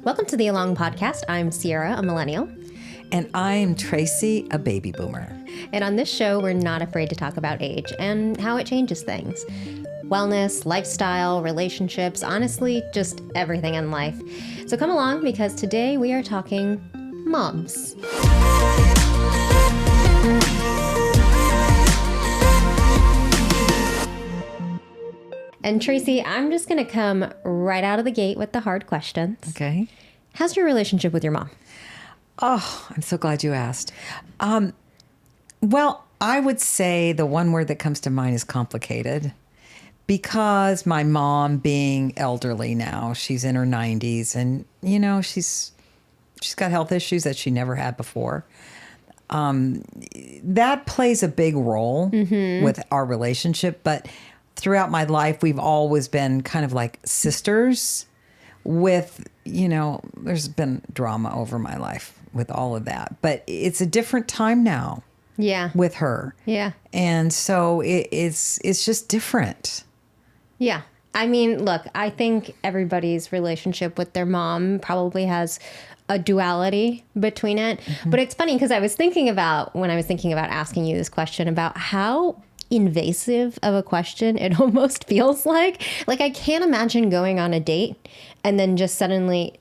Welcome to the Along Podcast. I'm Sierra, a millennial. And I'm Tracy, a baby boomer. And on this show, we're not afraid to talk about age and how it changes things. Wellness, lifestyle, relationships, honestly, just everything in life. So come along because today we are talking moms. And Tracy, I'm just going to come right out of the gate with the hard questions. Okay. How's your relationship with your mom? Oh, I'm so glad you asked. Well, I would say the one word that comes to mind is complicated, because my mom, being elderly now, she's in her 90s, and you know she's got health issues that she never had before. That plays a big role with our relationship, but throughout my life, we've always been kind of like sisters with, there's been drama over my life with all of that, but it's a different time now. Yeah. With her. Yeah. And so it's just different. Yeah. I mean, look, I think everybody's relationship with their mom probably has a duality between it. Mm-hmm. But it's funny because when I was thinking about asking you this question about how invasive of a question it almost feels like. Like, I can't imagine going on a date and then just suddenly,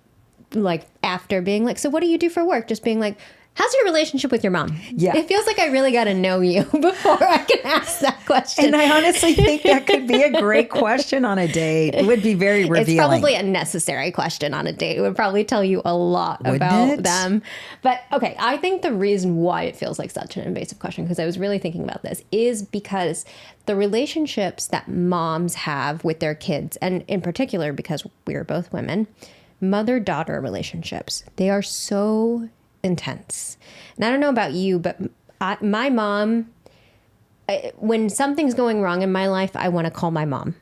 like, after being like, so what do you do for work? Just being like, how's your relationship with your mom? Yeah. It feels like I really got to know you before I can ask that question. And I honestly think that could be a great question on a date. It would be very revealing. It's probably a necessary question on a date. It would probably tell you a lot about them. But okay, I think the reason why it feels like such an invasive question, because I was really thinking about this, is because the relationships that moms have with their kids, and in particular because we are both women, mother-daughter relationships, they are so intense. And I don't know about you, but my mom, when something's going wrong in my life, I want to call my mom.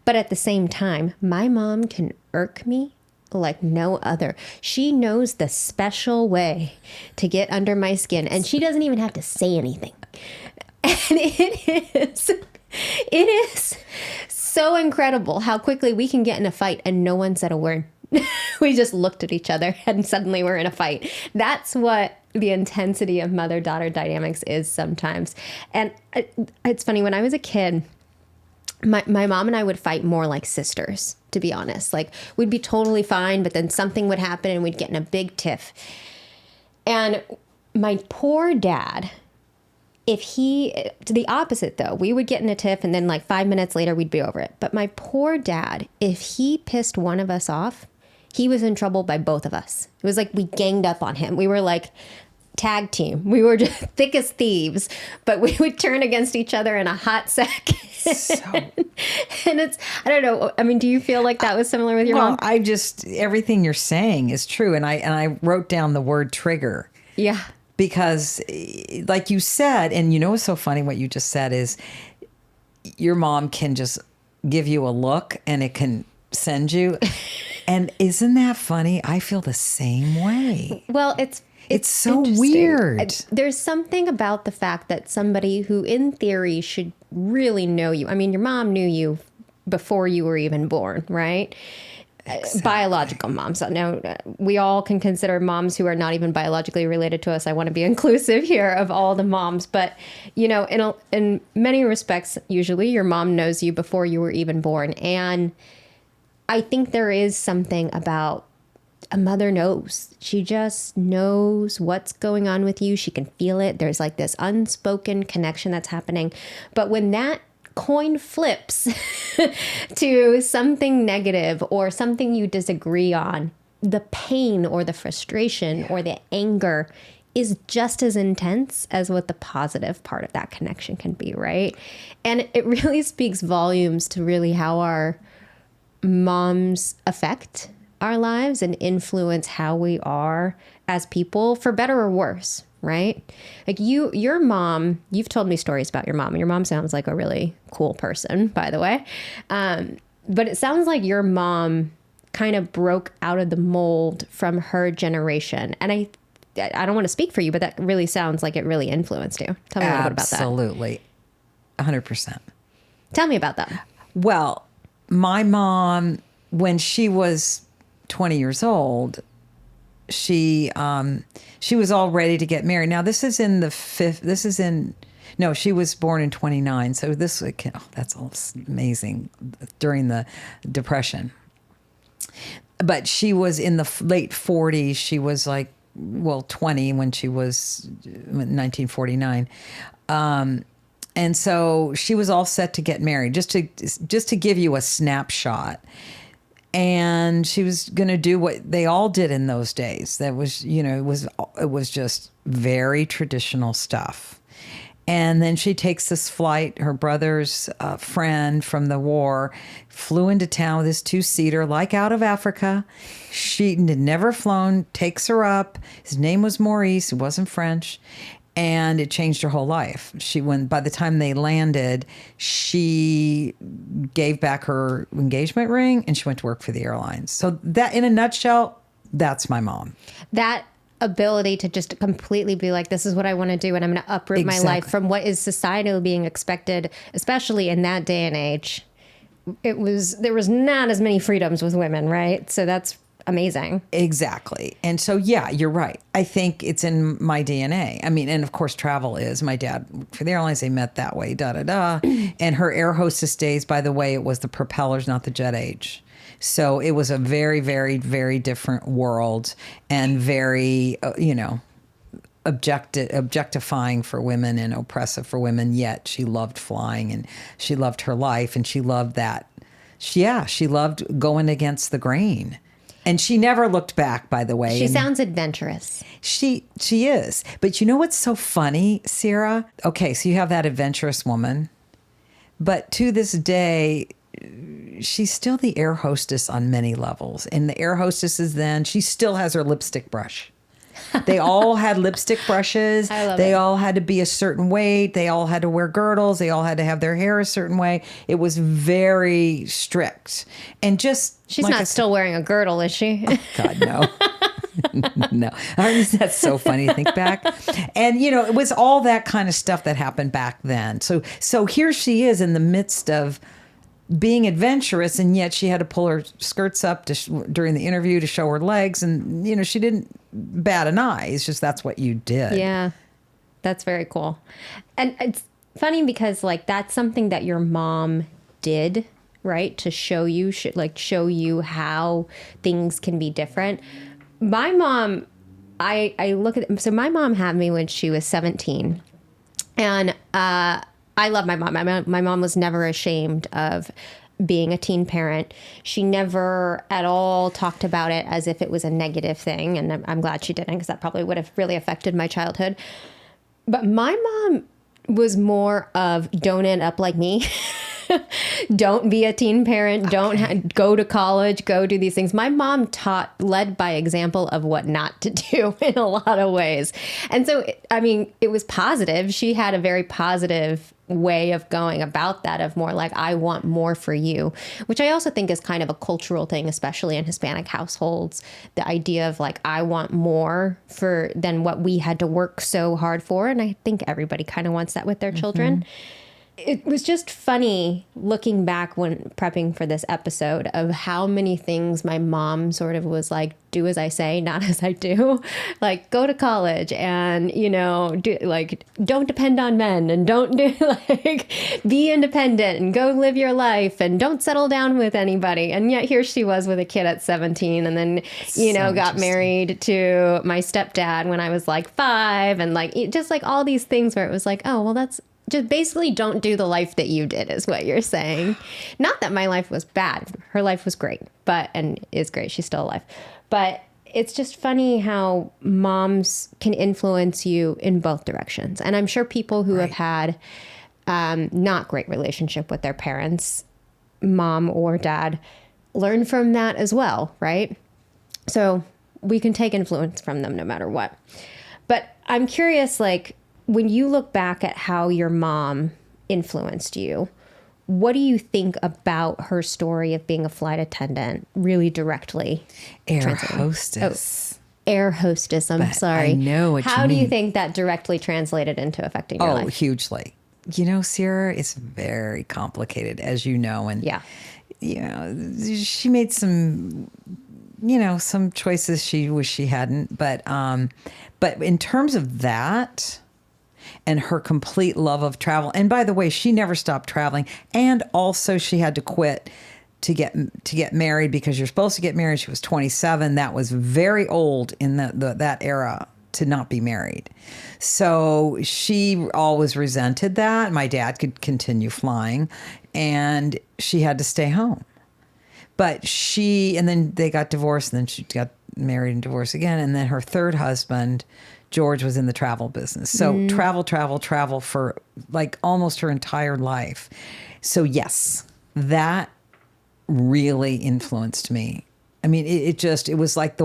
But at the same time, my mom can irk me like no other. She knows the special way to get under my skin, and she doesn't even have to say anything. And it is so incredible how quickly we can get in a fight and no one said a word. We just looked at each other and suddenly we're in a fight. That's what the intensity of mother-daughter dynamics is sometimes. And it's funny, when I was a kid, my mom and I would fight more like sisters, to be honest. Like, we'd be totally fine, but then something would happen and we'd get in a big tiff. And my poor dad, to the opposite though, we would get in a tiff and then like 5 minutes later we'd be over it. But my poor dad, if he pissed one of us off, he was in trouble by both of us. It was like we ganged up on him. We were like tag team. We were just thick as thieves, but we would turn against each other in a hot second. And I don't know. I mean, do you feel like that was similar with your mom? Everything you're saying is true. And I wrote down the word trigger. Yeah. Because like you said, and what's so funny what you just said is your mom can just give you a look and it can send you. And isn't that funny? I feel the same way. Well, it's so weird. There's something about the fact that somebody who in theory should really know you. I mean, your mom knew you before you were even born, right? Exactly. Biological moms. Now, we all can consider moms who are not even biologically related to us. I want to be inclusive here of all the moms. But, in many respects, usually your mom knows you before you were even born. And I think there is something about a mother knows. She just knows what's going on with you. She can feel it. There's like this unspoken connection that's happening. But when that coin flips to something negative or something you disagree on, the pain or the frustration or the anger is just as intense as what the positive part of that connection can be, right? And it really speaks volumes to really how our moms affect our lives and influence how we are as people, for better or worse, right? Like your mom, you've told me stories about your mom, and your mom sounds like a really cool person, by the way. But it sounds like your mom kind of broke out of the mold from her generation. And I don't want to speak for you, but that really sounds like it really influenced you. Tell me a little bit about that. Absolutely. 100%. Tell me about that. Well, my mom, when she was 20 years old, she was all ready to get married. Now this is in the fifth. This is in. No, she was born in 29. So this, that's all amazing, during the Depression. But she was in the late 40s. She was like, 20 when she was 1949. And so she was all set to get married, just to give you a snapshot. And she was going to do what they all did in those days. That was, it was just very traditional stuff. And then she takes this flight. Her brother's friend from the war flew into town with this 2-seater, like out of Africa. She had never flown, takes her up. His name was Maurice. He wasn't French. And it changed her whole life. By the time they landed, she gave back her engagement ring and she went to work for the airlines. So that, in a nutshell, that's my mom. That ability to just completely be like, this is what I want to do, and I'm going to uproot my life from what is societally being expected, especially in that day and age. There was not as many freedoms with women, right? So that's amazing. Exactly. And so, yeah, you're right. I think it's in my DNA. I mean, and of course, travel is. My dad, for the airlines, they met that way, And her air hostess days, by the way, it was the propellers, not the jet age. So it was a very, very, very different world, and very, objectifying for women and oppressive for women. Yet she loved flying, and she loved her life, and she loved that. She loved going against the grain. And she never looked back, by the way. She sounds adventurous. She is. But you know what's so funny, Sierra? Okay, so you have that adventurous woman. But to this day, she's still the air hostess on many levels. And the air hostesses then, she still has her lipstick brush. They all had lipstick brushes. I love they it. all had to be a certain weight. They all had to wear girdles. They all had to have their hair a certain way. It was very strict. And she's not still wearing a girdle, is she? Oh, God, no. No. That's so funny to think back. And, it was all that kind of stuff that happened back then. So here she is in the midst of being adventurous, and yet she had to pull her skirts up during the interview to show her legs, and she didn't bat an eye. It's just that's what you did. Yeah, that's very cool. And it's funny because that's something that your mom did, right, to show you how things can be different. My mom, I look at, so my mom had me when she was 17, and I love my mom. My mom was never ashamed of being a teen parent. She never at all talked about it as if it was a negative thing. And I'm glad she didn't, because that probably would have really affected my childhood. But my mom was more of, don't end up like me. Don't be a teen parent. Don't go to college. Go do these things. My mom led by example of what not to do in a lot of ways. And so, it was positive. She had a very positive way of going about that, of more like, I want more for you, which I also think is kind of a cultural thing, especially in Hispanic households. The idea of I want more than what we had to work so hard for. And I think everybody kind of wants that with their children. It was just funny looking back when prepping for this episode of how many things my mom sort of was like, do as I say, not as I do. Go to college and, don't depend on men, and don't be independent and go live your life and don't settle down with anybody. And yet here she was with a kid at 17, and then, got married to my stepdad when I was 5, and just all these things where it was oh, well, that's just basically don't do the life that you did, is what you're saying. Not that my life was bad. Her life was great, and is great. She's still alive. But it's just funny how moms can influence you in both directions. And I'm sure people who have had not great relationship with their parents, mom or dad, learn from that as well, right? So we can take influence from them no matter what. But I'm curious, when you look back at how your mom influenced you, what do you think about her story of being a flight attendant really directly? Air hostess. Oh, air hostess. I'm sorry. I know what you mean. How do you think that directly translated into affecting your life? Oh, hugely. Sierra, it's very complicated, as you know. And, yeah. she made some some choices she wish she hadn't. But in terms of that and her complete love of travel, and by the way, she never stopped traveling. And also she had to quit to get married because you're supposed to get married. She was 27. That was very old in that era to not be married. So she always resented that. My dad could continue flying and she had to stay home. But and then they got divorced, and then she got married and divorced again. And then her third husband, George, was in the travel business. So travel for like almost her entire life. So yes, that really influenced me. I mean, it was like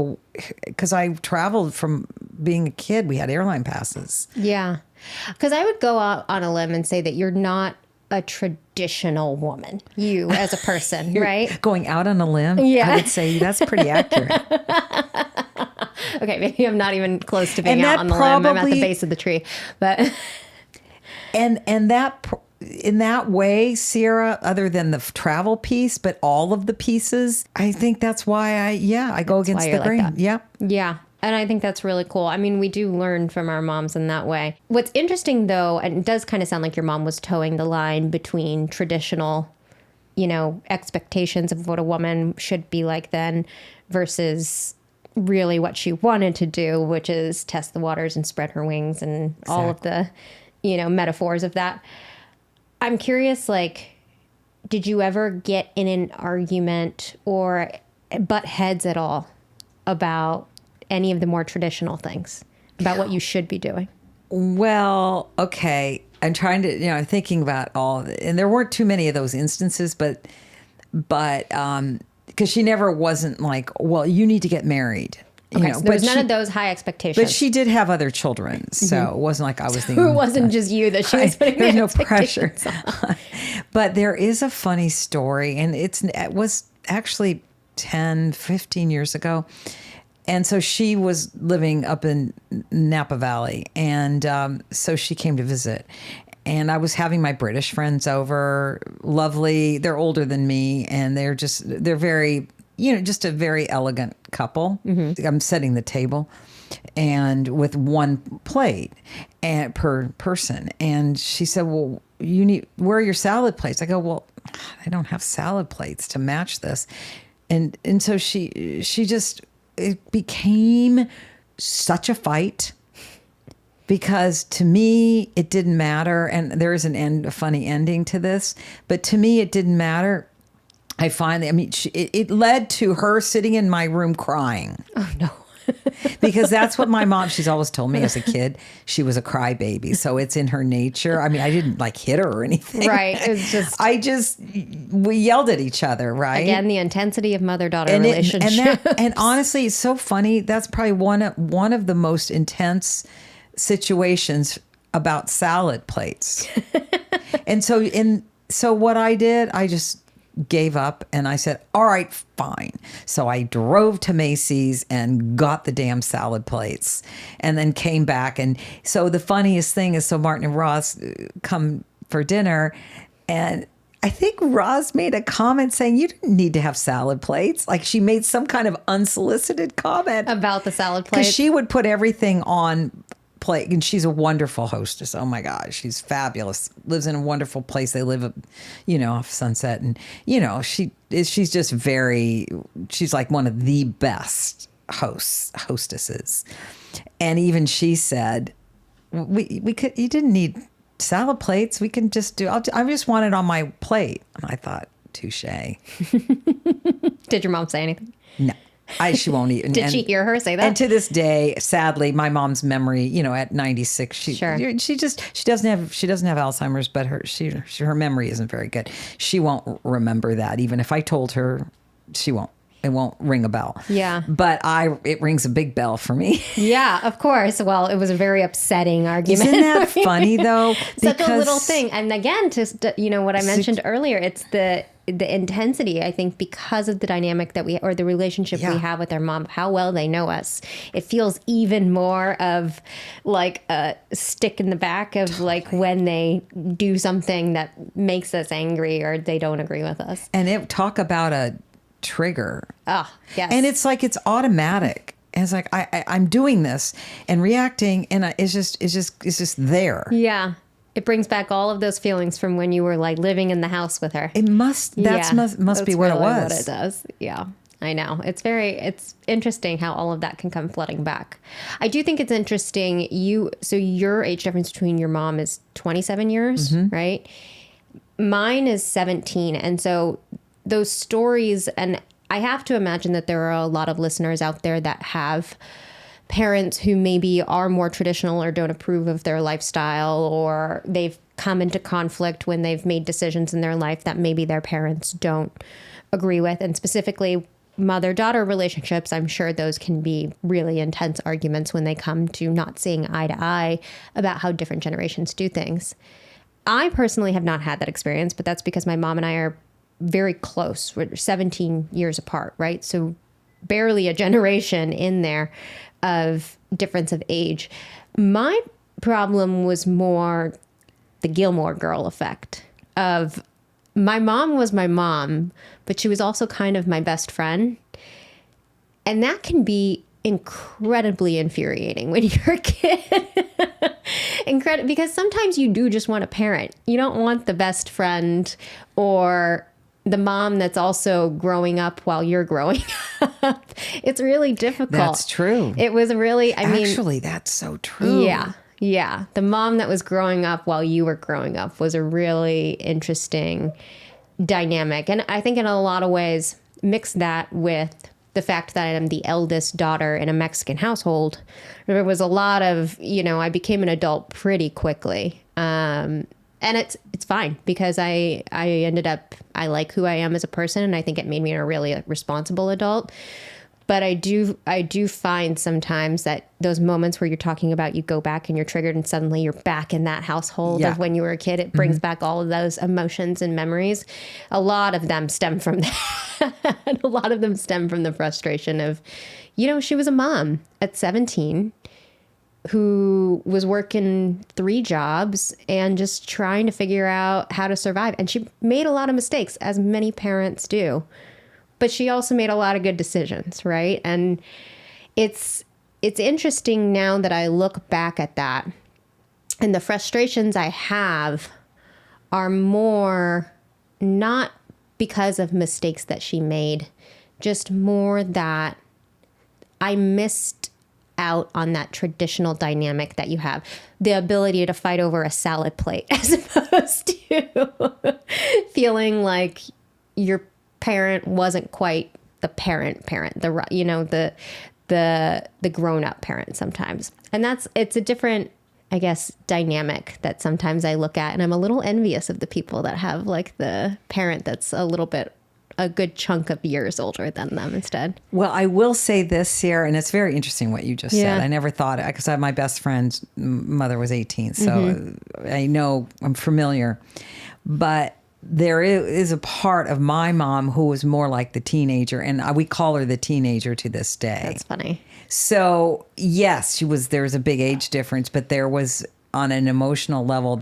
because I traveled from being a kid. We had airline passes. Yeah. Because I would go out on a limb and say that you're not a traditional woman, you as a person, right? Going out on a limb? Yeah. I would say that's pretty accurate. Okay, maybe I'm not even close to being out on the limb. I'm at the base of the tree. But and that in that way, Sierra, other than the travel piece, but all of the pieces, I think that's why I go against the grain. Like yeah. Yeah. And I think that's really cool. I mean, we do learn from our moms in that way. What's interesting, though, and it does kind of sound like your mom was towing the line between traditional, expectations of what a woman should be like then versus really what she wanted to do, which is test the waters and spread her wings and all of the, metaphors of that. I'm curious, did you ever get in an argument or butt heads at all about any of the more traditional things, about what you should be doing? Well, okay. I'm trying to, I'm thinking about and there weren't too many of those instances, but because she never wasn't like, well, you need to get married. Okay, so there was none of those high expectations. But she did have other children, so it wasn't like I was thinking. It wasn't just you that she was putting there's the no pressure. on. But there is a funny story, and it was actually 10, 15 years ago. And so she was living up in Napa Valley, and so she came to visit. And I was having my British friends over, lovely. They're older than me, and they're very, just a very elegant couple. Mm-hmm. I'm setting the table, and with one plate and per person. And she said, well, where are your salad plates? I go, well, I don't have salad plates to match this. And so it became such a fight because to me, it didn't matter. And there is a funny ending to this, but to me, it didn't matter. It led to her sitting in my room crying. Oh, no. Because that's what my mom, she's always told me as a kid, she was a crybaby. So it's in her nature. I mean, I didn't hit her or anything. Right. It's we yelled at each other, right? Again, the intensity of mother-daughter relationship. And honestly, it's so funny. That's probably one of the most intense situations about salad plates. And so what I did, I just gave up and I said, all right, fine. So I drove to Macy's and got the damn salad plates and then came back. And so the funniest thing is, so Martin and Roz come for dinner, and I think Roz made a comment saying, you didn't need to have salad plates. Like she made some kind of unsolicited comment about the salad plates. Because she would put everything on plate, and she's a wonderful hostess. Oh my God, she's fabulous. Lives in a wonderful place. They live, off Sunset, and she's just she's like one of the best hostesses. And even she said, you didn't need salad plates. We can just I just want it on my plate. And I thought, touche. Did your mom say anything? No. She won't eat. Did she hear her say that? And to this day, sadly, my mom's memory, at 96, she doesn't have Alzheimer's, but her memory isn't very good. She won't remember that. Even if I told her, she won't. It won't ring a bell. Yeah. But it rings a big bell for me. Yeah, of course. Well, it was a very upsetting argument. Isn't that funny though? Such a little thing. And again, what I mentioned earlier, it's the intensity, I think, because of the dynamic or the relationship we have with our mom, how well they know us. It feels even more of like a stick in the back of when they do something that makes us angry or they don't agree with us. And talk about a trigger. Oh, yes. And it's like, it's automatic. And it's like, I'm doing this and reacting, and it's just there. Yeah. It brings back all of those feelings from when you were like living in the house with her. It must be what it was. What it does. Yeah. I know. It's interesting how all of that can come flooding back. I do think it's interesting. So your age difference between your mom is 27 years, right? Mine is 17. And so those stories, and I have to imagine that there are a lot of listeners out there that have parents who maybe are more traditional or don't approve of their lifestyle, or they've come into conflict when they've made decisions in their life that maybe their parents don't agree with. And specifically mother-daughter relationships, I'm sure those can be really intense arguments when they come to not seeing eye to eye about how different generations do things. I personally have not had that experience, but that's because my mom and I are very close. We're 17 years apart, right? So barely a generation in there of difference of age. My problem was more the Gilmore Girl effect of my mom was my mom, but she was also kind of my best friend. And that can be incredibly infuriating when you're a kid. Because sometimes you do just want a parent. You don't want the best friend or the mom that's also growing up while you're growing up. It's really difficult. That's true. It was really, Actually, that's so true. Yeah. Yeah. The mom that was growing up while you were growing up was a really interesting dynamic. And I think in a lot of ways, mix that with the fact that I'm the eldest daughter in a Mexican household. There was a lot of, I became an adult pretty quickly. And it's fine because I ended up, I like who I am as a person, and I think it made me a really responsible adult. But I do find sometimes that those moments where you're talking about, you go back and you're triggered and suddenly you're back in that household of when you were a kid. It brings back all of those emotions and memories. A lot of them stem from that. A lot of them stem from the frustration of, she was a mom at 17 who was working 3 jobs and just trying to figure out how to survive. And she made a lot of mistakes, as many parents do. But she also made a lot of good decisions, right? And it's interesting now that I look back at that, and the frustrations I have are more not because of mistakes that she made, just more that I missed out on that traditional dynamic that you have, the ability to fight over a salad plate as opposed to feeling like your parent wasn't quite the parent, the grown-up parent sometimes. And it's a different, I guess, dynamic that sometimes I look at, and I'm a little envious of the people that have like the parent that's a good chunk of years older than them instead. Well, I will say this, Sierra, and it's very interesting what you just said. I never thought it, because my best friend's mother was 18, so I know, I'm familiar. But there is a part of my mom who was more like the teenager, and we call her the teenager to this day. That's funny. So yes, there was a big age difference, but there was, on an emotional level,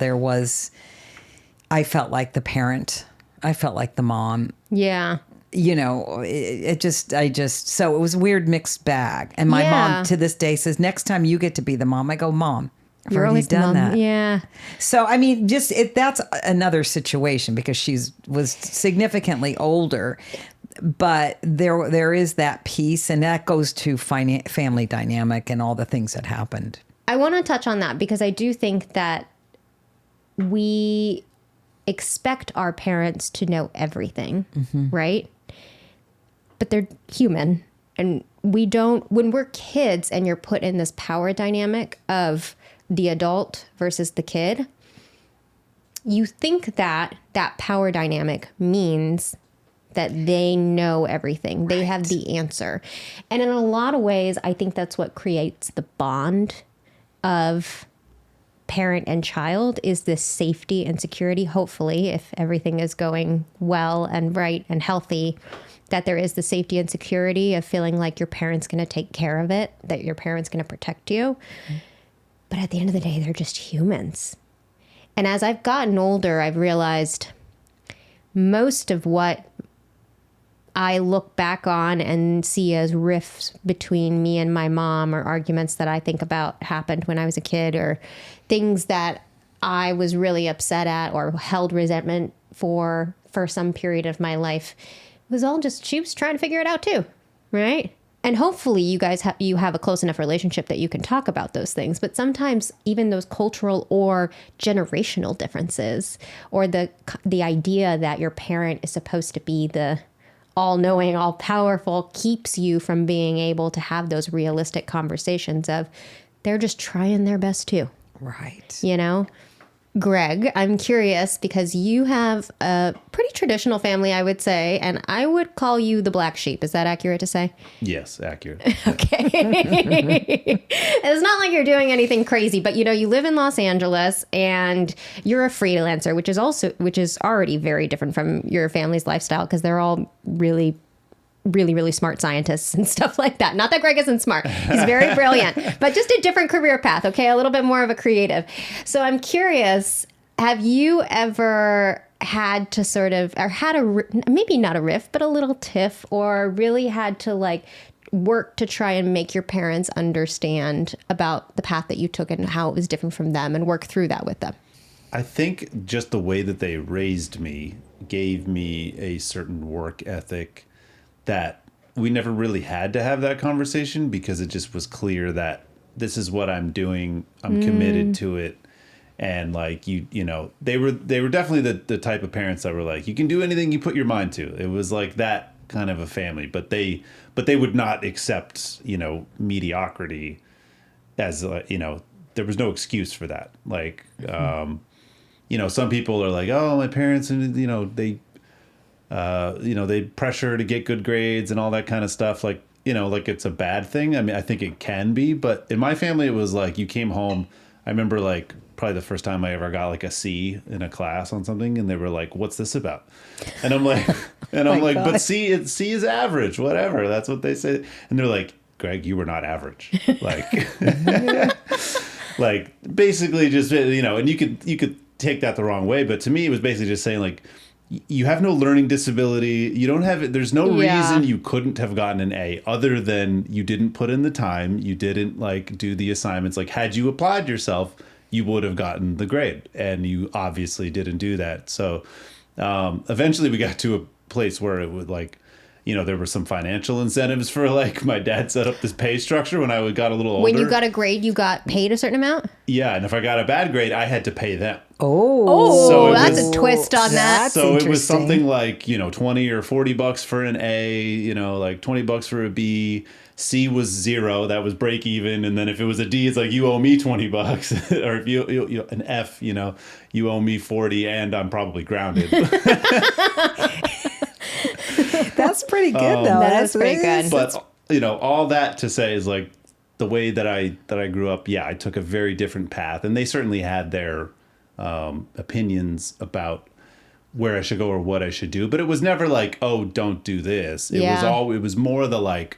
I felt like the parent. I felt like the mom. Yeah. So it was a weird mixed bag. And my mom to this day says, next time you get to be the mom, I go, Mom, I've already done that. Yeah. So, that's another situation, because was significantly older, but there is that piece, and that goes to family dynamic and all the things that happened. I want to touch on that because I do think that we expect our parents to know everything, right? But they're human, and we don't, when we're kids and you're put in this power dynamic of the adult versus the kid, you think that power dynamic means that they know everything. Right. They have the answer. And in a lot of ways, I think that's what creates the bond of parent and child, is this safety and security. Hopefully, if everything is going well and right and healthy, that there is the safety and security of feeling like your parent's going to take care of it, that your parent's going to protect you. Mm-hmm. But at the end of the day, they're just humans. And as I've gotten older, I've realized most of what I look back on and see as rifts between me and my mom, or arguments that I think about happened when I was a kid, or things that I was really upset at or held resentment for some period of my life. It was all just, she was trying to figure it out too, right? And hopefully you guys you have a close enough relationship that you can talk about those things. But sometimes even those cultural or generational differences, or the idea that your parent is supposed to be the all-knowing, all-powerful, keeps you from being able to have those realistic conversations of, they're just trying their best too. Right. You know? Greg, I'm curious, because you have a pretty traditional family, I would say, and I would call you the black sheep. Is that accurate to say? Yes, accurate. Okay. It's not like you're doing anything crazy, but you live in Los Angeles and you're a freelancer, which is already very different from your family's lifestyle, because they're all really smart scientists and stuff like that. Not that Greg isn't smart. He's very brilliant, but just a different career path. Okay. A little bit more of a creative. So I'm curious, have you ever had to sort of, or had maybe not a riff, but a little tiff, or really had to work to try and make your parents understand about the path that you took and how it was different from them, and work through that with them? I think just the way that they raised me gave me a certain work ethic that we never really had to have that conversation, because it just was clear that this is what I'm doing. I'm committed to it. And they were definitely the type of parents that were like, you can do anything you put your mind to. It was like that kind of a family, but they would not accept, mediocrity as, there was no excuse for that. Some people are like, oh, my parents, they pressure to get good grades and all that kind of stuff. It's a bad thing. I mean, I think it can be, but in my family, it was like, you came home. I remember probably the first time I ever got a C in a class on something, and they were like, what's this about? And I'm like, but C is average, whatever. That's what they say. And they're like, Greg, you were not average. Basically just, and you could take that the wrong way. But to me, it was basically just saying you have no learning disability. You don't have it. There's no reason you couldn't have gotten an A, other than you didn't put in the time. You didn't do the assignments. Had you applied yourself, you would have gotten the grade, and you obviously didn't do that. So eventually we got to a place where it would there were some financial incentives for my dad set up this pay structure when I got a little older. When you got a grade, you got paid a certain amount? Yeah. And if I got a bad grade, I had to pay them. Oh, so that's a twist on that. So it was something like, 20 or 40 bucks for an A, 20 bucks for a B. C was 0. That was break even. And then if it was a D, it's you owe me 20 bucks. Or if you an F, you owe me 40, and I'm probably grounded. That's pretty good, though. That's pretty good. But, all that to say is the way that I grew up, I took a very different path. And they certainly had their opinions about where I should go or what I should do. But it was never oh, don't do this. It was more the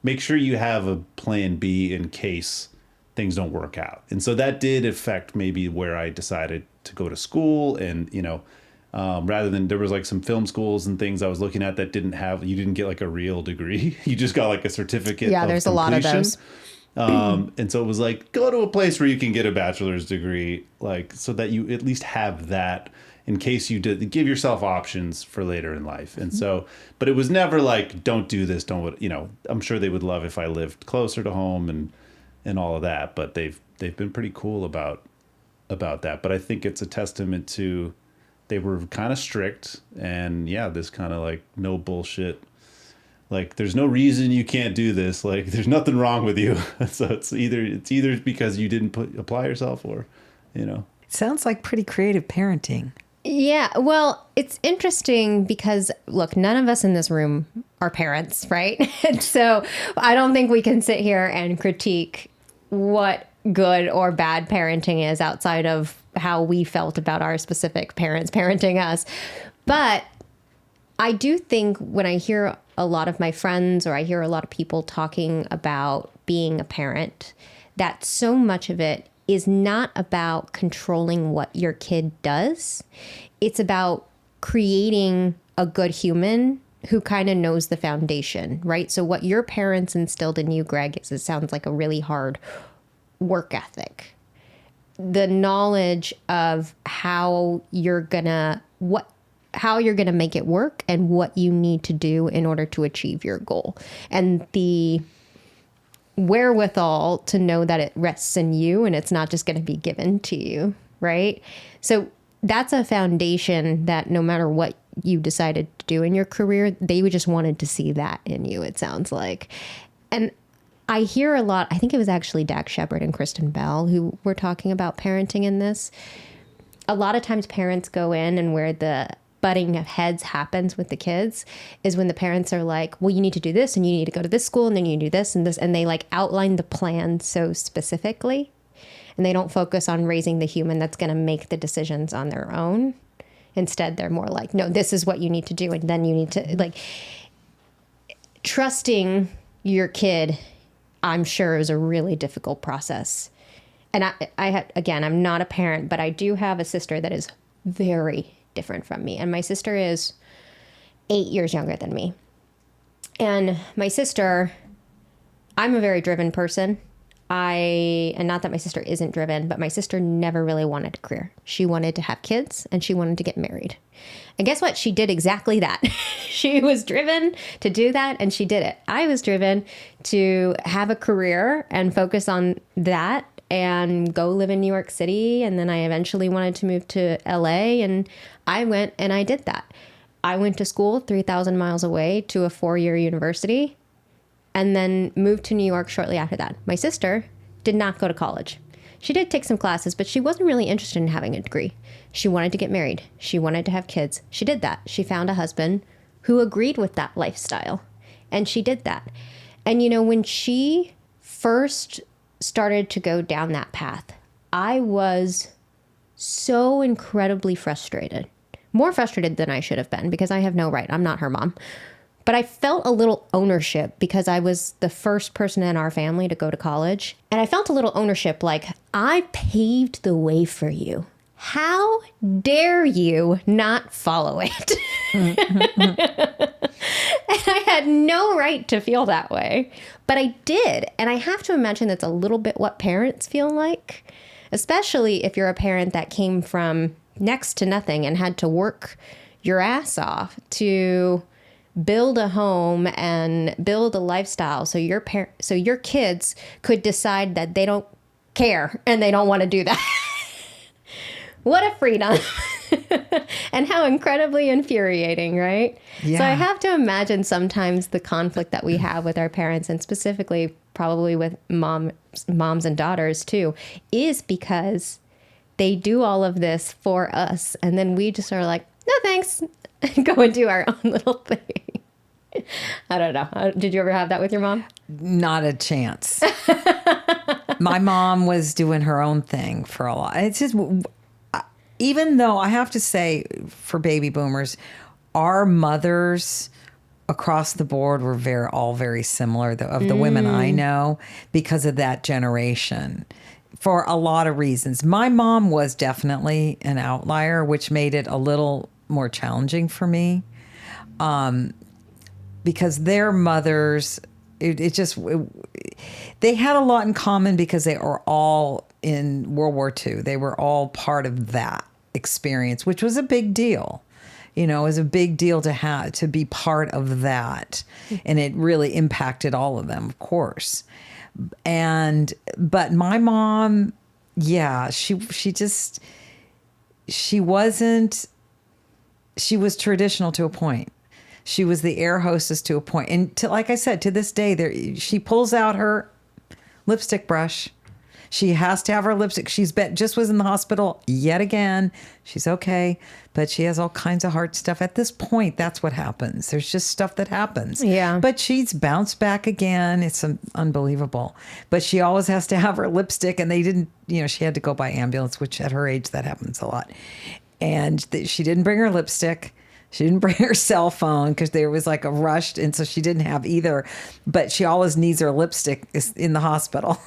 make sure you have a plan B in case things don't work out. And so that did affect maybe where I decided to go to school. And, rather than, there was some film schools and things I was looking at that you didn't get a real degree. You just got a certificate. Yeah, there's completion. A lot of those. And so it was go to a place where you can get a bachelor's degree, so that you at least have that in case you did, give yourself options for later in life. And so, but it was never don't do this, don't, I'm sure they would love if I lived closer to home and all of that, but they've been pretty cool about that. But I think it's a testament to, they were kind of strict, and this kind of no bullshit. There's no reason you can't do this. There's nothing wrong with you. So it's either because you didn't apply yourself, or, It sounds like pretty creative parenting. Yeah, well, it's interesting because, look, none of us in this room are parents, right? And so I don't think we can sit here and critique what good or bad parenting is outside of how we felt about our specific parents parenting us. But I do think when I hear a lot of my friends, or I hear a lot of people talking about being a parent, that so much of it is not about controlling what your kid does. It's about creating a good human who kind of knows the foundation, right? So what your parents instilled in you, Greg, is, it sounds like a really hard work ethic. The knowledge of how you're gonna make it work and what you need to do in order to achieve your goal, and the wherewithal to know that it rests in you and it's not just going to be given to you, right? So that's a foundation that no matter what you decided to do in your career, they just wanted to see that in you, it sounds like. And I hear a lot, I think it was actually Dax Shepard and Kristen Bell who were talking about parenting in this. A lot of times parents go in, and where the butting of heads happens with the kids is when the parents are like, well, you need to do this and you need to go to this school and then you do this and this. And they like outline the plan so specifically, and they don't focus on raising the human that's going to make the decisions on their own. Instead, they're more like, no, this is what you need to do. And then you need to like trusting your kid, I'm sure, is a really difficult process. And I'm not a parent, but I do have a sister that is very different from me. And my sister is 8 years younger than me. And my sister, I'm a very driven person. And not that my sister isn't driven, but my sister never really wanted a career. She wanted to have kids and she wanted to get married. And guess what? She did exactly that. She was driven to do that and she did it. I was driven to have a career and focus on that and go live in New York City. And then I eventually wanted to move to LA, and I went and I did that. I went to school 3,000 miles away to a 4-year university, and then moved to New York shortly after that. My sister did not go to college. She did take some classes, but she wasn't really interested in having a degree. She wanted to get married. She wanted to have kids. She did that. She found a husband who agreed with that lifestyle, and she did that. And, you know, when she first started to go down that path, I was so incredibly frustrated. More frustrated than I should have been, because I have no right. I'm not her mom. But I felt a little ownership because I was the first person in our family to go to college. And I felt a little ownership, like, I paved the way for you. How dare you not follow it? And I had no right to feel that way, but I did. And I have to imagine that's a little bit what parents feel like, especially if you're a parent that came from next to nothing and had to work your ass off to build a home and build a lifestyle so your kids could decide that they don't care and they don't want to do that. What a freedom. And how incredibly infuriating, right? Yeah. So I have to imagine sometimes the conflict that we have with our parents, and specifically probably with moms and daughters too, is because they do all of this for us, and then we just are like, no thanks, and go and do our own little thing. I don't know. Did you ever have that with your mom? Not a chance. My mom was doing her own thing for a lot. It's just, even though I have to say, for baby boomers, our mothers across the board were all very similar, of the women I know, because of that generation, for a lot of reasons. My mom was definitely an outlier, which made it a little more challenging for me, because their mothers, they had a lot in common because they were all in World War II. They were all part of that experience, which was a big deal. You know, it was a big deal to be part of that. And it really impacted all of them, of course. But my mom, yeah, she was traditional to a point. She was the air hostess to a point. And like I said, to this day, she pulls out her lipstick brush. She has to have her lipstick. Just was in the hospital yet again. She's okay, but she has all kinds of heart stuff. At this point, that's what happens. There's just stuff that happens. Yeah. But she's bounced back again. It's unbelievable. But she always has to have her lipstick, and they didn't, she had to go by ambulance, which at her age, that happens a lot. And she didn't bring her lipstick. She didn't bring her cell phone because there was like a rush, and so she didn't have either. But she always needs her lipstick in the hospital.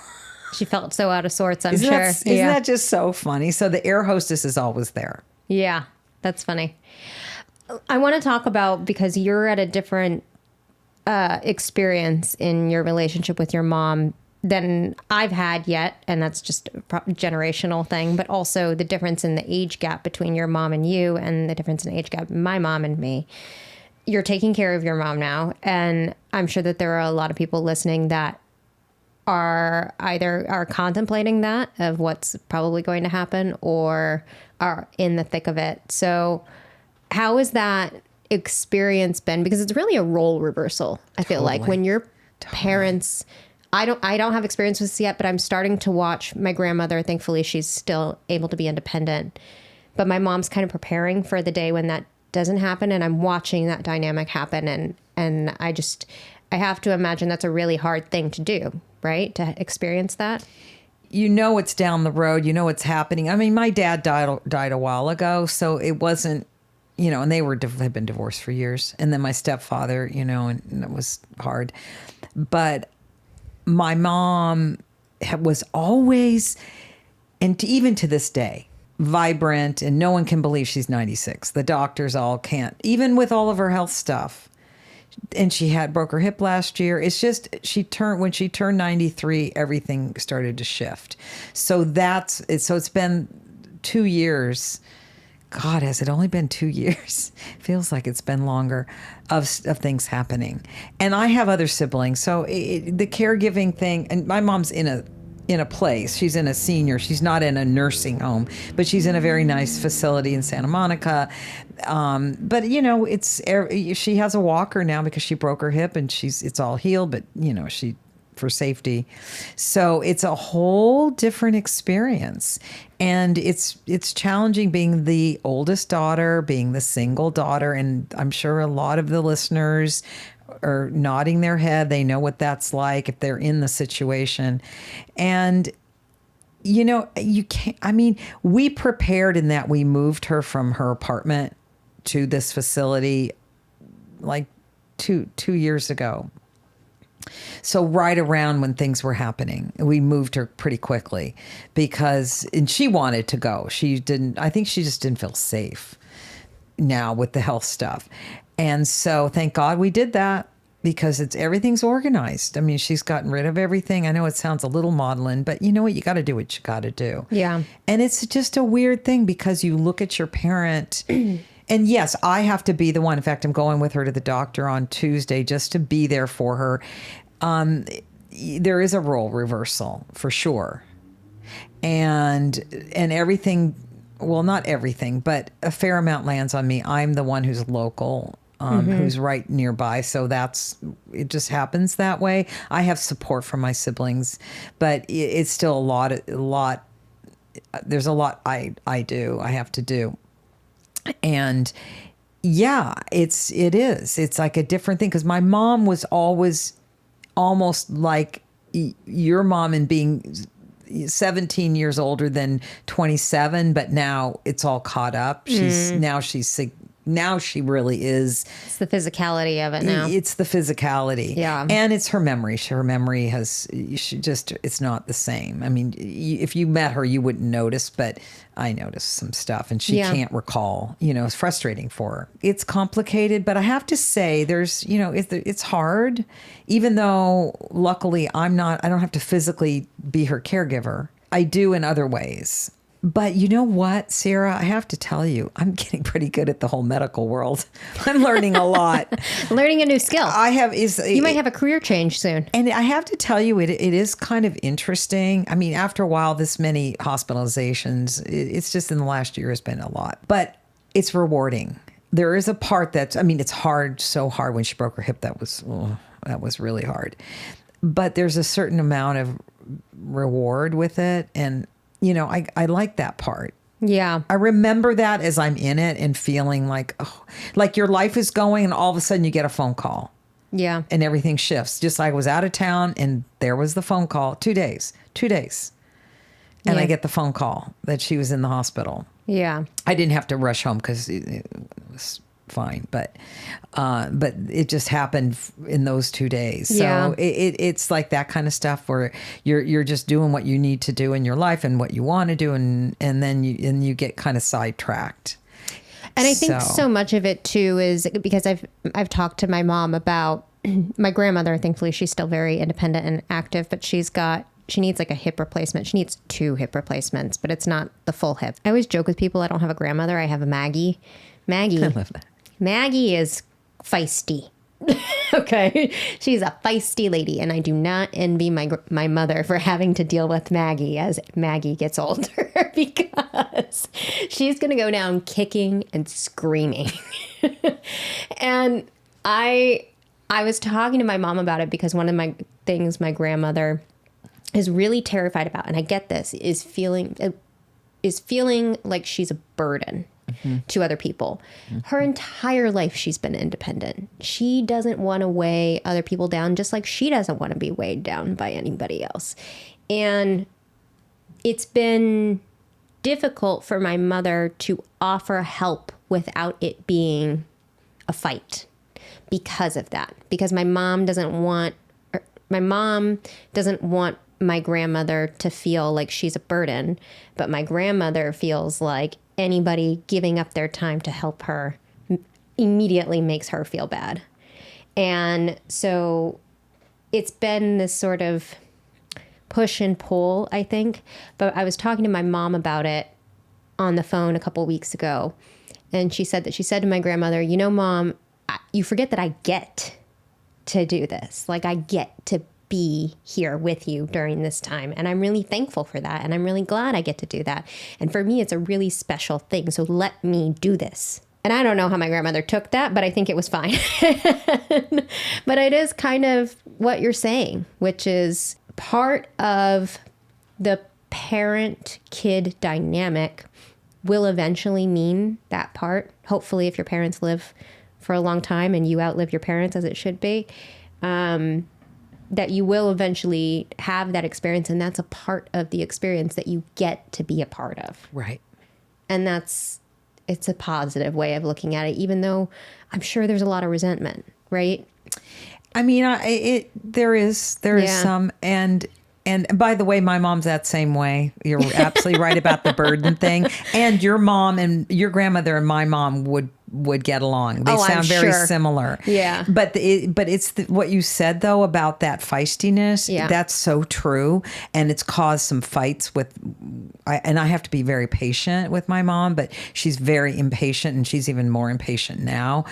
She felt so out of sorts, I'm sure. sure. Isn't that just so funny? So the air hostess is always there. Yeah, that's funny. I want to talk about, because you're at a different experience in your relationship with your mom than I've had yet, and that's just a generational thing, but also the difference in the age gap between your mom and you, and the difference in age gap my mom and me. You're taking care of your mom now, and I'm sure that there are a lot of people listening that are either contemplating that, of what's probably going to happen, or are in the thick of it. So how has that experience been? Because it's really a role reversal. I feel like when your parents, I don't have experience with this yet, but I'm starting to watch my grandmother. Thankfully, she's still able to be independent, but my mom's kind of preparing for the day when that doesn't happen. And I'm watching that dynamic happen. And I have to imagine that's a really hard thing to do, right? To experience that. It's down the road. It's happening. I mean, my dad died a while ago, so it wasn't, and they had been divorced for years. And then my stepfather, and it was hard. But my mom was always, and even to this day, vibrant, and no one can believe she's 96. The doctors all can't, even with all of her health stuff. And she broke her hip last year. It's just, when she turned 93, everything started to shift. So it's been 2 years. God, has it only been 2 years? Feels like it's been longer of things happening. And I have other siblings. So the caregiving thing, and my mom's in a place. She's in a senior. She's not in a nursing home, but she's in a very nice facility in Santa Monica. But she has a walker now because she broke her hip, and it's all healed, but for safety. So it's a whole different experience. And it's challenging being the oldest daughter, being the single daughter. And I'm sure a lot of the listeners are nodding their head. They know what that's like if they're in the situation. And, you can't, we prepared in that we moved her from her apartment to this facility like two years ago. So right around when things were happening, we moved her pretty quickly and she wanted to go. I think she just didn't feel safe now with the health stuff. And so thank God we did that, because everything's organized. I mean, she's gotten rid of everything. I know it sounds a little maudlin, but you know what? You got to do what you got to do. Yeah. And it's just a weird thing, because you look at your parent and yes, I have to be the one. In fact, I'm going with her to the doctor on Tuesday just to be there for her. There is a role reversal for sure. And everything, well, not everything, but a fair amount lands on me. I'm the one who's local, who's right nearby. So it just happens that way. I have support from my siblings, but it's still a lot. There's a lot I have to do. And yeah, it is. It's like a different thing, because my mom was always almost like your mom in being 17 years older than 27, but now it's all caught up. Now she really is. It's the physicality of it now. It's the physicality. Yeah. And it's her memory. Her memory it's not the same. I mean, if you met her, you wouldn't notice, but I noticed some stuff, and she can't recall. It's frustrating for her. It's complicated, but I have to say it's hard, even though luckily I don't have to physically be her caregiver. I do in other ways. But you know what, Sierra? I have to tell you, I'm getting pretty good at the whole medical world. I'm learning a lot. Learning a new skill. You might have a career change soon. And I have to tell you, it is kind of interesting. I mean, after a while, this many hospitalizations, it's just in the last year has been a lot. But it's rewarding. There is a part it's hard, so hard when she broke her hip. That was really hard. But there's a certain amount of reward with it. And I like that part. Yeah. I remember that as I'm in it and feeling like your life is going, and all of a sudden you get a phone call. Yeah. And everything shifts. Just like I was out of town and there was the phone call. 2 days. And I get the phone call that she was in the hospital. Yeah. I didn't have to rush home because it was fine, but it just happened in those 2 days. So it's like that kind of stuff where you're just doing what you need to do in your life and what you want to do, and then you get kind of sidetracked. And I think so much of it too is because I've talked to my mom about my grandmother. Thankfully, she's still very independent and active, but she needs like a hip replacement. She needs 2 hip replacements, but it's not the full hip. I always joke with people, I don't have a grandmother. I have a Maggie. I love that. Maggie is feisty. Okay. She's a feisty lady, and I do not envy my mother for having to deal with Maggie as Maggie gets older because she's going to go down kicking and screaming. And I was talking to my mom about it because one of my things my grandmother is really terrified about, and I get this, is feeling like she's a burden to other people. Her entire life, she's been independent. She doesn't want to weigh other people down, just like she doesn't want to be weighed down by anybody else. And it's been difficult for my mother to offer help without it being a fight because of that. Because my mom doesn't want my grandmother to feel like she's a burden, but my grandmother feels like anybody giving up their time to help her immediately makes her feel bad. And so it's been this sort of push and pull, I think. But I was talking to my mom about it on the phone a couple weeks ago, and she said to my grandmother, you know, Mom, you forget that I get to do this. Like, I get to be here with you during this time. And I'm really thankful for that. And I'm really glad I get to do that. And for me, it's a really special thing. So let me do this. And I don't know how my grandmother took that, but I think it was fine. But it is kind of what you're saying, which is part of the parent-kid dynamic will eventually mean that part. Hopefully, if your parents live for a long time and you outlive your parents, as it should be, that you will eventually have that experience, and that's a part of the experience that you get to be a part of. Right. And it's a positive way of looking at it, even though I'm sure there's a lot of resentment, right? I mean, there is some, and by the way, my mom's that same way. You're absolutely right about the burden thing. And your mom and your grandmother and my mom would get along. They sound very similar. Yeah. But it's what you said though about that feistiness. Yeah. That's so true, and it's caused some fights and I have to be very patient with my mom, but she's very impatient, and she's even more impatient now,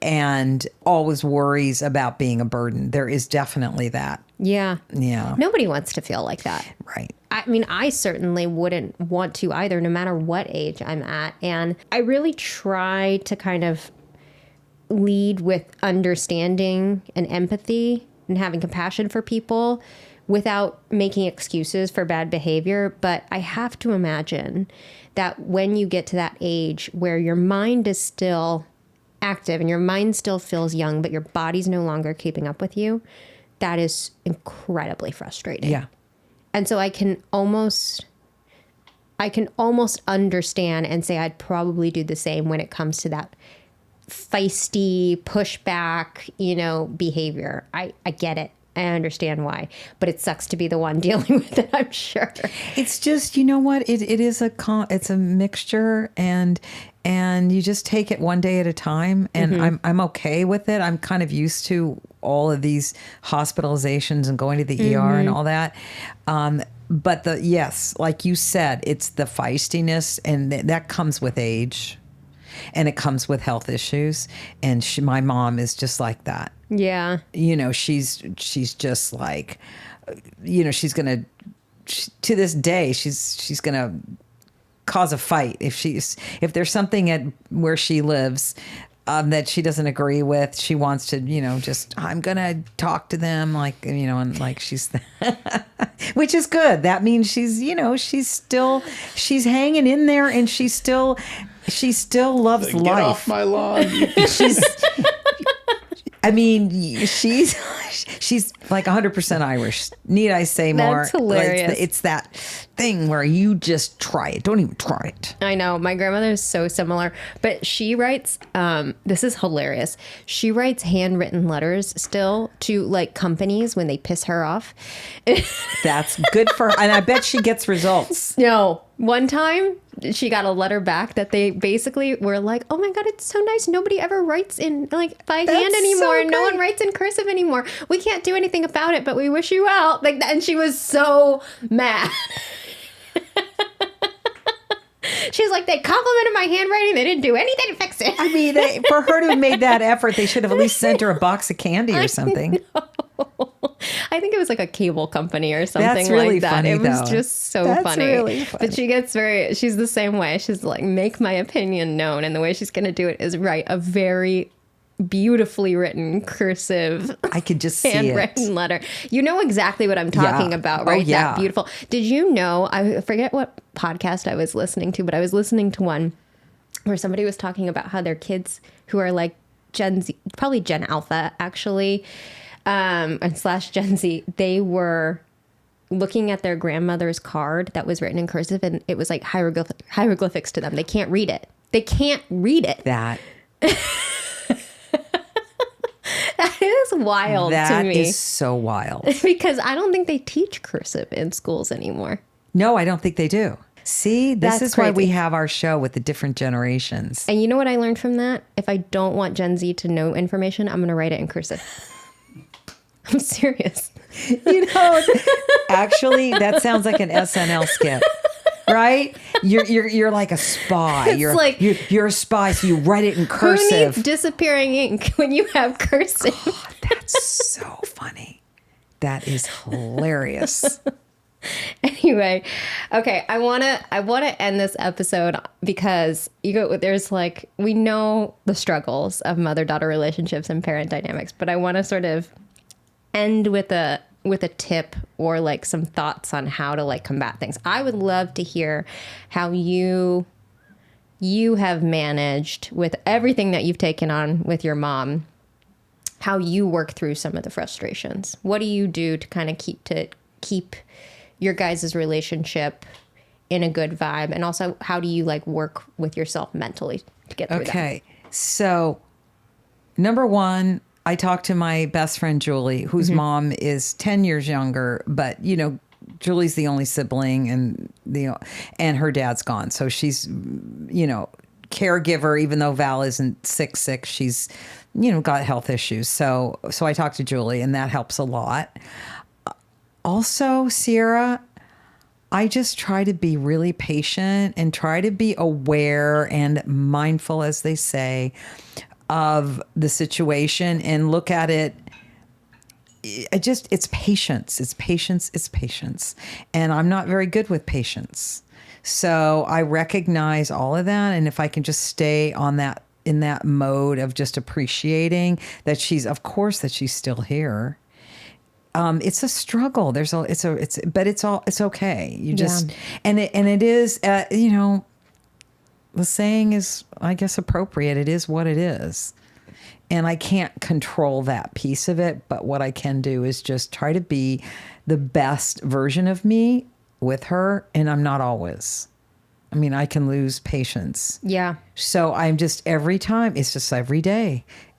and always worries about being a burden. There is definitely that. Yeah. Yeah. Nobody wants to feel like that. Right. I mean, I certainly wouldn't want to either, no matter what age I'm at. And I really try to kind of lead with understanding and empathy and having compassion for people without making excuses for bad behavior. But I have to imagine that when you get to that age where your mind is still active and your mind still feels young, but your body's no longer keeping up with you, that is incredibly frustrating. Yeah. And so I can almost understand and say I'd probably do the same when it comes to that feisty pushback, behavior. I get it. I understand why, but it sucks to be the one dealing with it, I'm sure. It's just, you know what? It is it's a mixture, and you just take it one day at a time. And I'm okay with it. I'm kind of used to all of these hospitalizations and going to the ER and all that. But yes, like you said, it's the feistiness, and that comes with age, and it comes with health issues. And my mom is just like that. Yeah. She's just like, she's going to this day, she's going to cause a fight if there's something at where she lives that she doesn't agree with. She wants to, I'm going to talk to them and like she's, which is good. That means she's hanging in there, and she still loves life. Get off my lawn. She's like 100% Irish. Need I say more? That's hilarious. It's that thing where you just try it. Don't even try it. I know. My grandmother is so similar, but she writes, this is hilarious. She writes handwritten letters still to companies when they piss her off. That's good for her. And I bet she gets results. No. One time, she got a letter back that they basically were like, oh my God, it's so nice. Nobody ever writes in like by hand anymore. So and no one writes in cursive anymore. We can't do anything about it, but we wish you well. Like that. And she was so mad. She was like, they complimented my handwriting. They didn't do anything to fix it. I mean, for her to have made that effort, they should have at least sent her a box of candy or something. I think it was like a cable company or something That's really like that. funny, It was though. just so That's funny. really funny. But she's the same way. She's like, make my opinion known. And the way she's going to do it is write a very beautifully written cursive I could just see handwritten it. letter. You know exactly what I'm talking about, right? Oh, yeah. That beautiful. Did you know, I forget what podcast I was listening to, but I was listening to one where somebody was talking about how their kids who are like Gen Z, probably Gen Alpha actually, and / Gen Z, they were looking at their grandmother's card that was written in cursive, and it was like hieroglyphics to them. They can't read it. They can't read it. That is wild to me. That is so wild. Because I don't think they teach cursive in schools anymore. No, I don't think they do. See, this That's is why we crazy. have our show with the different generations. And you know what I learned from that? If I don't want Gen Z to know information, I'm going to write it in cursive. I'm serious. You know, actually, that sounds like an SNL skit, right? You're like a spy. You're a spy, so you write it in Who cursive. needs disappearing ink when you have cursive? God, that's so funny. That is hilarious. Anyway, okay, I want to end this episode because there's like, we know the struggles of mother-daughter relationships and parent dynamics, but I want to sort of end with a tip or like some thoughts on how to like combat things. I would love to hear how you have managed with everything that you've taken on with your mom, how you work through some of the frustrations. What do you do to kind of keep your guys' relationship in a good vibe? And also, how do you like work with yourself mentally to get through that? Okay. So, number one, I talked to my best friend, Julie, whose mom is 10 years younger, but you know, Julie's the only sibling and her dad's gone. So she's, you know, caregiver, even though Val isn't sick, she's, you know, got health issues. So I talked to Julie and that helps a lot. Also, Sierra, I just try to be really patient and try to be aware and mindful, as they say, of the situation and look at it. It's patience. It's patience. It's patience. And I'm not very good with patience. So I recognize all of that. And if I can just stay on that, in that mode of just appreciating that she's still here. It's a struggle. But it's okay. You just, and it is, you know, the saying is, I guess, appropriate. It is what it is. And I can't control that piece of it. But what I can do is just try to be the best version of me with her. And I'm not always. I mean, I can lose patience. Yeah. So I'm just every day,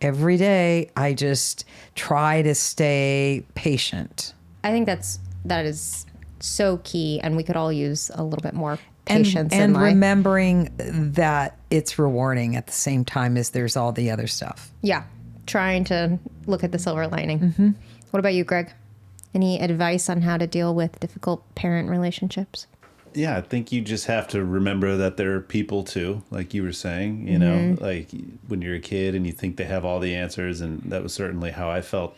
I just try to stay patient. I think that is so key. And we could all use a little bit more patience and remembering that it's rewarding at the same time as there's all the other stuff. Yeah. Trying to look at the silver lining. What about you, Greg? Any advice on how to deal with difficult parent relationships? Yeah, I think you just have to remember that there are people too, like you were saying, you know, like when you're a kid and you think they have all the answers. And that was certainly how I felt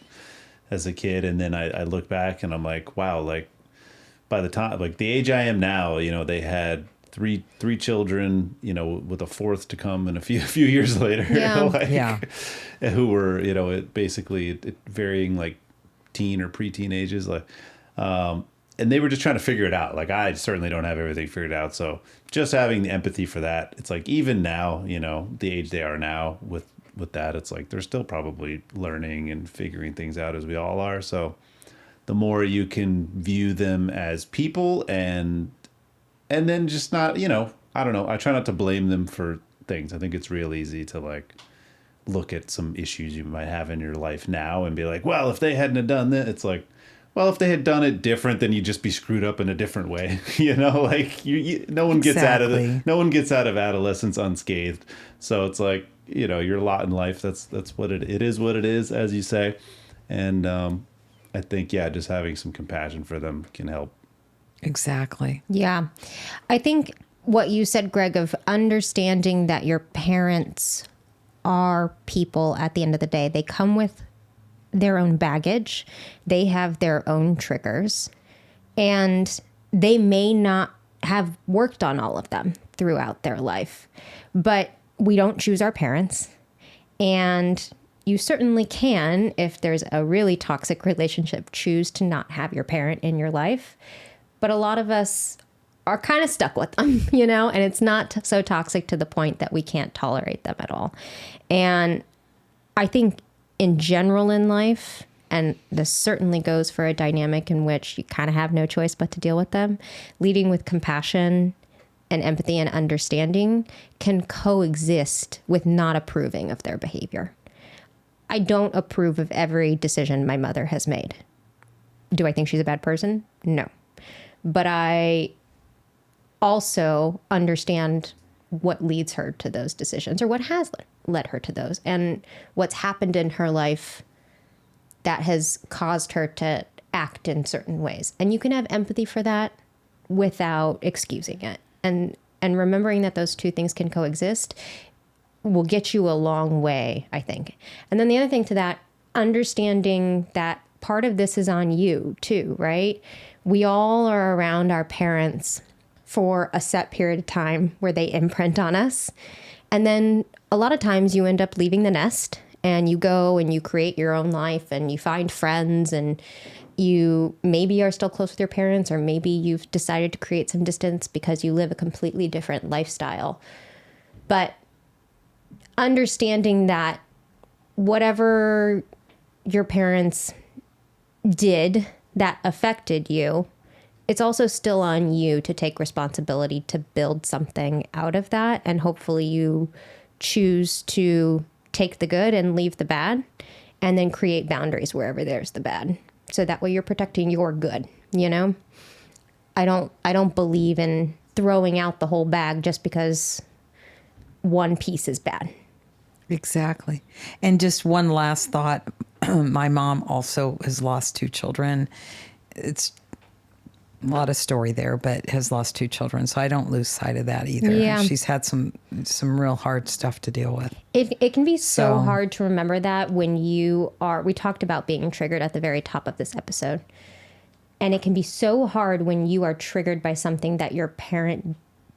as a kid. And then I look back and I'm like, wow, like by the time, like the age I am now, you know, they had three children, you know, with a fourth to come in a few years later. Who were, you know, basically varying like teen or preteen ages. Like, and they were just trying to figure it out. Like, I certainly don't have everything figured out. So just having the empathy for that, it's like, even now, you know, the age they are now with that, it's like, they're still probably learning and figuring things out as we all are. So the more you can view them as people and then just not, you know, I don't know. I try not to blame them for things. I think it's real easy to like look at some issues you might have in your life now and be like, well, if they hadn't have done that, it's like, well, if they had done it different, then you'd just be screwed up in a different way. Like no one gets no one gets out of adolescence unscathed. So it's like, your lot in life. That's what it is. What it is, as you say. And I think, just having some compassion for them can help. Exactly. Yeah, I think what you said, Greg, of understanding that your parents are people at the end of the day. They come with their own baggage. They have their own triggers. And they may not have worked on all of them throughout their life. But we don't choose our parents. And you certainly can, if there's a really toxic relationship, choose to not have your parent in your life. But a lot of us are kind of stuck with them, and it's not so toxic to the point that we can't tolerate them at all. And I think in general in life, and this certainly goes for a dynamic in which you kind of have no choice but to deal with them, leading with compassion and empathy and understanding can coexist with not approving of their behavior. I don't approve of every decision my mother has made. Do I think she's a bad person? No. But I also understand what leads her to those decisions, or what has led her to those, and what's happened in her life that has caused her to act in certain ways. And you can have empathy for that without excusing it. And remembering that those two things can coexist will get you a long way, I think. And then the other thing to that, understanding that part of this is on you too, right? We all are around our parents for a set period of time where they imprint on us. And then a lot of times you end up leaving the nest and you go and you create your own life and you find friends, and you maybe are still close with your parents, or maybe you've decided to create some distance because you live a completely different lifestyle. But understanding that whatever your parents did that affected you, it's also still on you to take responsibility to build something out of that. And hopefully you choose to take the good and leave the bad, and then create boundaries wherever there's the bad. So that way you're protecting your good, I don't believe in throwing out the whole bag just because one piece is bad. Exactly. And just one last thought. My mom also has lost 2 children. It's a lot of story there, but has lost 2 children. So I don't lose sight of that either. Yeah. She's had some real hard stuff to deal with. It can be so hard to remember that when we talked about being triggered at the very top of this episode. And it can be so hard when you are triggered by something that your parent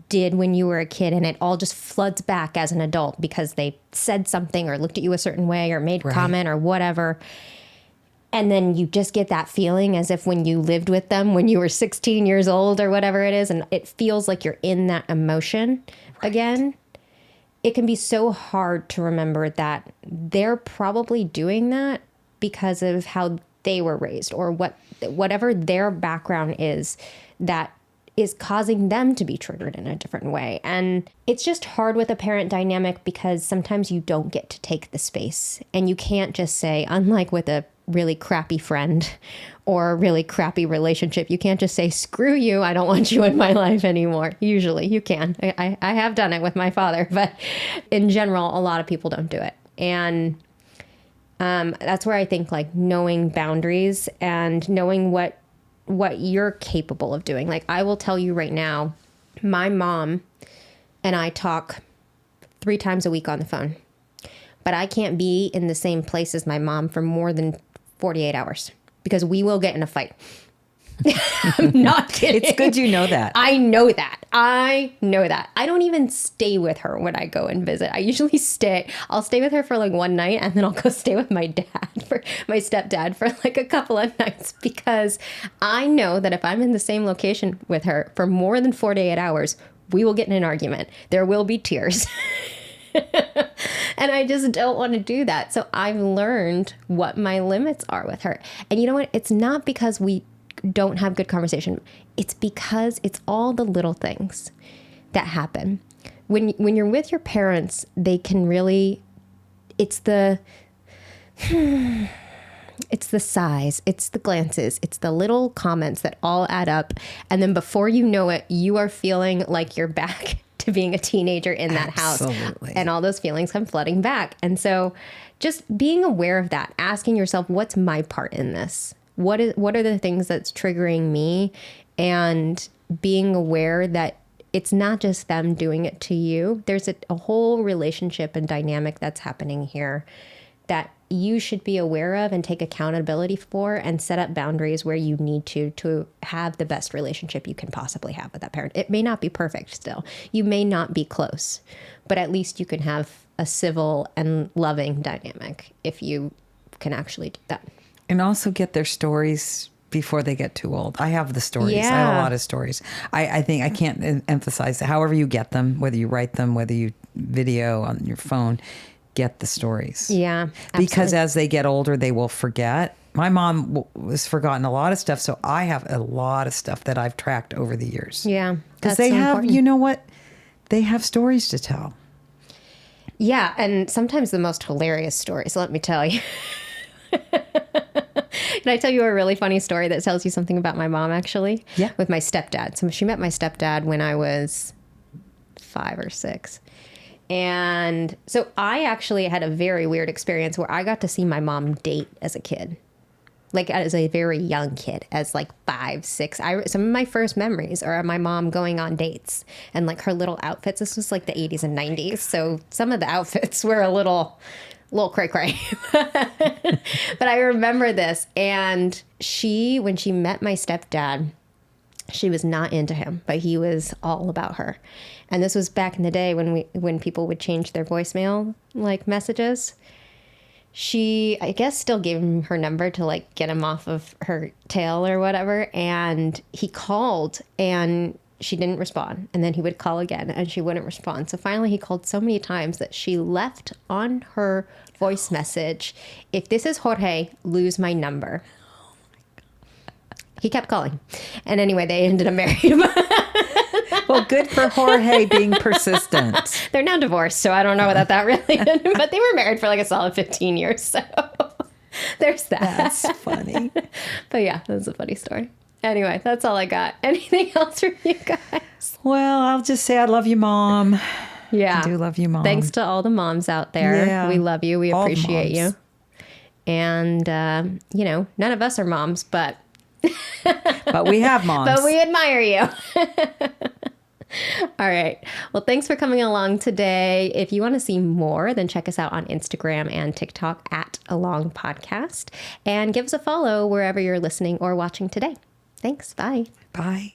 did when you were a kid, and it all just floods back as an adult because they said something or looked at you a certain way or made a comment or whatever. And then you just get that feeling as if when you lived with them when you were 16 years old or whatever it is, and it feels like you're in that emotion again. It can be so hard to remember that they're probably doing that because of how they were raised, or whatever their background is that is causing them to be triggered in a different way. And it's just hard with a parent dynamic because sometimes you don't get to take the space, and you can't just say, unlike with a really crappy friend or a really crappy relationship, you can't just say, screw you, I don't want you in my life anymore. Usually you can. I have done it with my father, but in general, a lot of people don't do it. And that's where I think like knowing boundaries and knowing what you're capable of doing. Like, I will tell you right now, my mom and I talk 3 times a week on the phone, but I can't be in the same place as my mom for more than 48 hours because we will get in a fight. I'm not kidding. It's good you know that. I know that. I don't even stay with her when I go and visit. I usually I'll stay with her for like one night, and then I'll go stay with my stepdad for like a couple of nights, because I know that if I'm in the same location with her for more than 48 hours, we will get in an argument. There will be tears. And I just don't want to do that. So I've learned what my limits are with her. And you know what? It's not because we don't have good conversation. It's because it's all the little things that happen. When you're with your parents, they can really, it's the, It's the sighs, it's the glances, it's the little comments that all add up. And then before you know it, you are feeling like you're back to being a teenager in that house. Absolutely. And all those feelings come flooding back. And so just being aware of that, asking yourself, what's my part in this? What are the things that's triggering me? And being aware that it's not just them doing it to you. There's a whole relationship and dynamic that's happening here that you should be aware of and take accountability for and set up boundaries where you need to have the best relationship you can possibly have with that parent. It may not be perfect still. You may not be close, but at least you can have a civil and loving dynamic if you can actually do that. And also get their stories before they get too old. I have the stories. Yeah. I have a lot of stories. I think I can't emphasize that. However you get them, whether you write them, whether you video on your phone, get the stories. Yeah, absolutely. Because as they get older, they will forget. My mom was forgotten a lot of stuff, so I have a lot of stuff that I've tracked over the years. Yeah, because they so have, important. you know what? They have stories to tell. Yeah, and sometimes the most hilarious stories, let me tell you. Can I tell you a really funny story that tells you something about my mom, actually? Yeah. With my stepdad. So she met my stepdad when I was 5 or 6. And so I actually had a very weird experience where I got to see my mom date as a kid. Like as a very young kid, as like 5, 6. Some of my first memories are of my mom going on dates and like her little outfits. This was like the 80s and 90s. So some of the outfits were a little cray cray. But I remember this. And when she met my stepdad, she was not into him, but he was all about her. And this was back in the day when people would change their voicemail like messages. She, I guess, still gave him her number to like get him off of her tail or whatever. And he called and she didn't respond. And then he would call again and she wouldn't respond. So finally he called so many times that she left on her voice message, "If this is Jorge, lose my number." He kept calling. And anyway, they ended up married. Well, good for Jorge being persistent. They're now divorced, so I don't know about that really. But they were married for like a solid 15 years. So there's that. That's funny. But yeah, that's a funny story. Anyway, that's all I got. Anything else from you guys? Well, I'll just say I love you, Mom. Yeah. I do love you, Mom. Thanks to all the moms out there. Yeah. We love you. We All appreciate you. moms. And, none of us are moms, but But we have moms. but we admire you. All right. Well, thanks for coming along today. If you want to see more, then check us out on Instagram and TikTok at Along Podcast. And give us a follow wherever you're listening or watching today. Thanks. Bye. Bye.